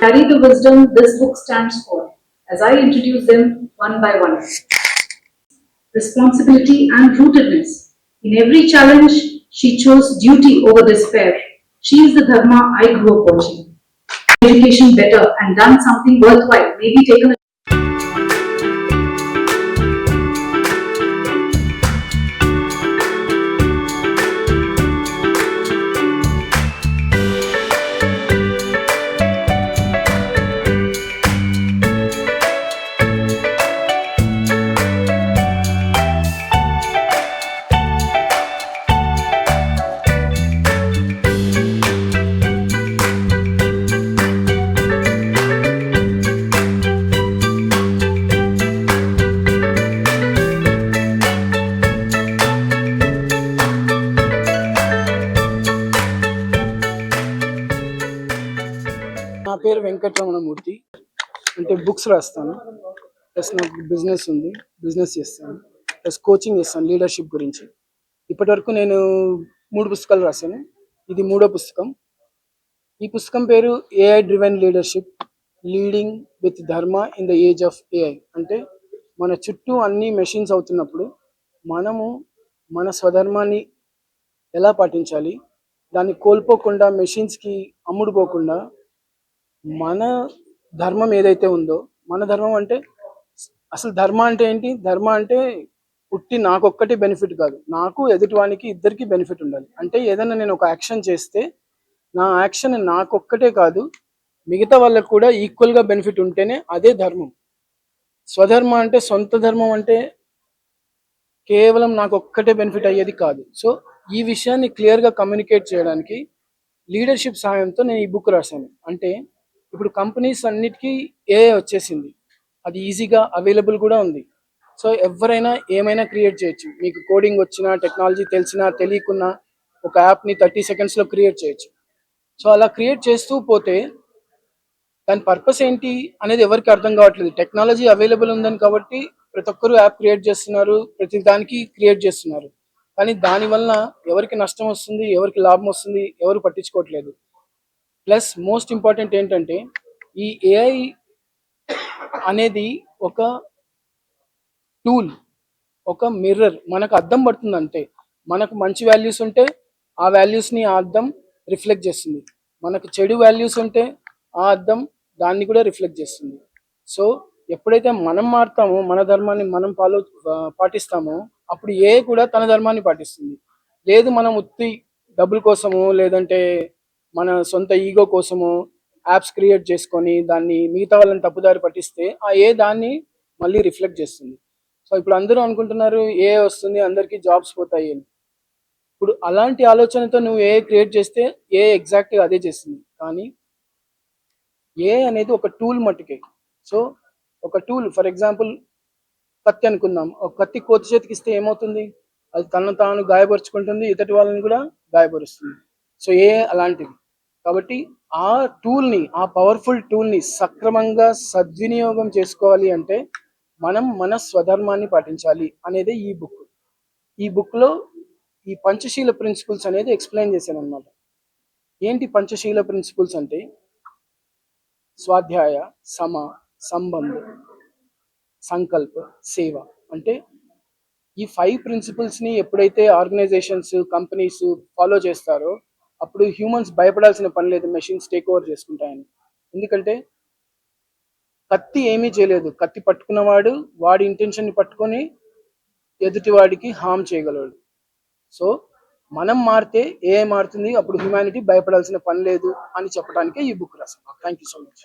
Carry the wisdom this book stands for, as I introduce them one by one. Responsibility and rootedness. In every challenge, she chose duty over despair. She is the Dharma I grew up watching. Education better and done something worthwhile, maybe taken a నా పేరు వెంకటరమణమూర్తి. అంటే books రాస్తాను, plus నాకు business ఉంది, business చేస్తాను, plus coaching చేస్తాను leadership గురించి. ఇప్పటివరకు నేను 3 పుస్తకాలు రాశాను, ఇది 3వ పుస్తకం. ఈ పుస్తకం పేరు AI driven leadership, leading with Dharma in the age of AI. అంటే మన చుట్టూ అన్ని మెషిన్స్ అవుతున్నప్పుడు మనము మన స్వధర్మాన్ని ఎలా పాటించాలి, దాన్ని కోల్పోకుండా మెషిన్స్కి అమ్ముడుపోకుండా మన ధర్మం ఏదైతే ఉందో, మన ధర్మం అంటే అసలు ధర్మ అంటే ఏంటి? ధర్మ అంటే పుట్టి నాకొక్కటి బెనిఫిట్ కాదు, నాకు ఎదుటివానికి ఇద్దరికి బెనిఫిట్ ఉండాలి. అంటే ఏదైనా నేను ఒక యాక్షన్ చేస్తే నా యాక్షన్ నాకొక్కటే కాదు, మిగతా వాళ్ళకు కూడా ఈక్వల్గా బెనిఫిట్ ఉంటేనే అదే ధర్మం. స్వధర్మ అంటే సొంత ధర్మం అంటే కేవలం నాకు ఒక్కటే బెనిఫిట్ అయ్యేది కాదు. సో ఈ విషయాన్ని క్లియర్గా కమ్యూనికేట్ చేయడానికి లీడర్షిప్ సహాయంతో నేను ఈ బుక్ రాశాను. అంటే ఇప్పుడు కంపెనీస్ అన్నిటికీ ఏఐ వచ్చేసింది, అది ఈజీగా అవైలబుల్ కూడా ఉంది. సో ఎవరైనా ఏమైనా క్రియేట్ చేయొచ్చు. మీకు కోడింగ్ వచ్చినా, టెక్నాలజీ తెలిసినా తెలియకున్నా ఒక యాప్ని 30 సెకండ్స్లో క్రియేట్ చేయొచ్చు. సో అలా క్రియేట్ చేస్తూ పోతే దాని పర్పస్ ఏంటి అనేది ఎవరికి అర్థం కావట్లేదు. టెక్నాలజీ అవైలబుల్ ఉందని కాబట్టి ప్రతి ఒక్కరు యాప్ క్రియేట్ చేస్తున్నారు, ప్రతి దానికి క్రియేట్ చేస్తున్నారు. కానీ దానివల్ల ఎవరికి నష్టం వస్తుంది, ఎవరికి లాభం వస్తుంది, ఎవరు పట్టించుకోవట్లేదు. ప్లస్ మోస్ట్ ఇంపార్టెంట్ ఏంటంటే ఈ ఏఐ అనేది ఒక టూల్, ఒక మిర్రర్. మనకు అద్దం పడుతుంది. అంటే మనకు మంచి వాల్యూస్ ఉంటే ఆ వాల్యూస్ని ఆ అద్దం రిఫ్లెక్ట్ చేస్తుంది, మనకు చెడు వాల్యూస్ ఉంటే ఆ అద్దం దాన్ని కూడా రిఫ్లెక్ట్ చేస్తుంది. సో ఎప్పుడైతే మనం మారుతామో, మన ధర్మాన్ని మనం పాటిస్తామో, అప్పుడు ఏ కూడా తన ధర్మాన్ని పాటిస్తుంది. లేదు మనం ఉత్తి డబ్బుల కోసము లేదంటే మన సొంత ఈగో కోసము యాప్స్ క్రియేట్ చేసుకొని దాన్ని మిగతా వాళ్ళని తప్పుదారి పట్టిస్తే ఆ ఏ దాన్ని మళ్ళీ రిఫ్లెక్ట్ చేస్తుంది. సో ఇప్పుడు అందరూ అనుకుంటున్నారు ఏ వస్తుంది, అందరికీ జాబ్స్ పోతాయి అని. ఇప్పుడు అలాంటి ఆలోచనతో నువ్వు ఏ క్రియేట్ చేస్తే ఏ ఎగ్జాక్ట్గా అదే చేస్తుంది. కానీ ఏ అనేది ఒక టూల్ మట్టుకే. సో ఒక టూల్, ఫర్ ఎగ్జాంపుల్ కత్తి అనుకుందాం. ఒక కత్తి కోతి చేతికి ఇస్తే ఏమవుతుంది? అది తనను తాను గాయపరుచుకుంటుంది, ఎదుటి వాళ్ళని కూడా గాయపరుస్తుంది. సో ఏ అలాంటిది. కాబట్టి ఆ టూల్ని, ఆ పవర్ఫుల్ టూల్ని సక్రమంగా సద్వినియోగం చేసుకోవాలి అంటే మనం మన స్వధర్మాన్ని పాటించాలి అనేది ఈ బుక్. ఈ బుక్లో ఈ పంచశీల ప్రిన్సిపల్స్ అనేది ఎక్స్ప్లెయిన్ చేశాను అనమాట. ఏంటి పంచశీల ప్రిన్సిపల్స్ అంటే స్వాధ్యాయ, సమ, సంబంధ, సంకల్ప, సేవ. అంటే ఈ 5 ప్రిన్సిపల్స్ని ఎప్పుడైతే ఆర్గనైజేషన్స్, కంపెనీస్ ఫాలో చేస్తారో అప్పుడు హ్యూమన్స్ భయపడాల్సిన పని లేదు మెషిన్స్ టేక్ ఓవర్ చేసుకుంటాయని. ఎందుకంటే కత్తి ఏమీ చేయలేదు, కత్తి పట్టుకున్నవాడు వాడి ఇంటెన్షన్ని పట్టుకొని ఎదుటివాడికి హామ్ చేయగలడు. సో మనం మారితే ఏ మారుతుంది, అప్పుడు హ్యుమానిటీ భయపడాల్సిన పని లేదు అని చెప్పడానికే ఈ బుక్ రాశాను. Thank you so much.